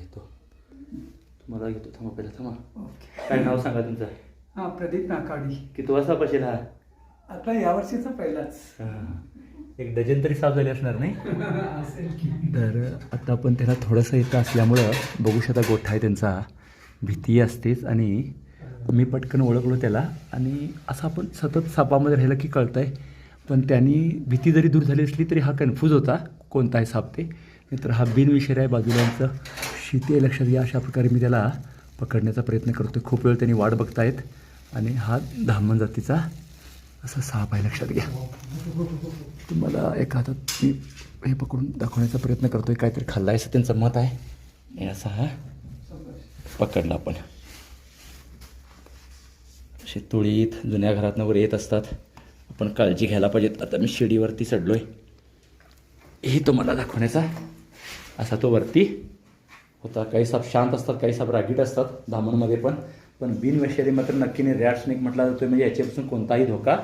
घेतो. तुम्हाला घेतो. थांबा पहिला थांबा. ओके. काय नाव सांगा तुमचं? हां, प्रदीप नाकाडी. किती वाजता बसेल हा? आता यावर्षीचा पहिलाच. एक डझन तरी साफ झाले असणार नाही? असेल की. तर आता आपण त्याला थोडंसं येतं असल्यामुळं बघू शकता गोठा आहे त्यांचा. भीती असतेच आणि मी पटकन ओळखलो त्याला आणि असं आपण सतत सापामध्ये राहिलं की कळतं आहे. पण त्यांनी भीती जरी दूर झाली असली तरी हा कन्फ्यूज होता कोणता आहे साप ते. नाहीतर हा बिनविषय आहे बाजूल्यांचं शेती आहे लक्षात घ्या. अशा प्रकारे मी त्याला पकडण्याचा प्रयत्न करतो. खूप वेळ त्यांनी वाट बघतायत आणि हा धामण जातीचा असा साप आहे लक्षात घ्या. तुम्हाला एका हातात मी हे पकडून दाखवण्याचा प्रयत्न करतो आहे. काहीतरी खाल्ला आहे असं त्यांचं मत आहे. हे असा हा पकडला आपण. असे तुळीत जुन्या घरातनं वर येत असतात. आपण काळजी घ्यायला पाहिजेत. आता मी शिडीवरती चढलो आहे. हे तुम्हाला दाखवण्याचा असा तो वरती होता. काही साप शांत असतात, काही साप रागीट असतात धामणमध्ये पण बिनविषारी मात्र नक्कीने रॅट स्नेक म्हटला जातो. म्हणजे याच्यापासून कोणताही धोका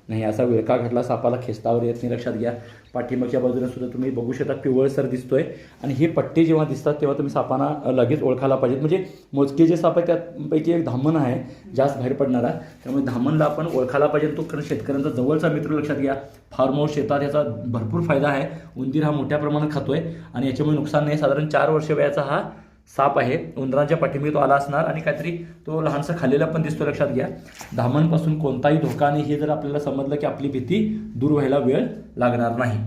नाही. असा विळका घडला सापाला खेचतावर येत नाही लक्षात घ्या. पाठीमागच्या बाजूला सुद्धा तुम्ही बघू शकता पिवळसर दिसतोय. आणि हे पट्टे जेव्हा दिसतात तेव्हा तुम्ही सापांना लगेच ओळखायला पाहिजेत. म्हणजे मोजके जे साप आहे त्यापैकी एक धामण आहे जास्त बाहेर पडणारा. त्यामुळे धामणला आपण ओळखायला पाहिजे. तो कारण शेतकऱ्यांचा जवळचा मित्र लक्षात घ्या. फार्म हाऊस शेतात याचा भरपूर फायदा आहे. उंदीर हा मोठ्या प्रमाणात खातोय आणि याच्यामुळे नुकसान नाही. साधारण 4 वर्ष वयाचा हा साप आहे. उंदरांच्या पाठीमागे तो आला असणार आणि काहीतरी तो लहानसा खाल्लेला पण दिसतो लक्षात घ्या. धामणपासून कोणताही धोका नाही हे जर आपल्याला समजलं की आपली भीती दूर व्हायला वेळ लागणार नाही.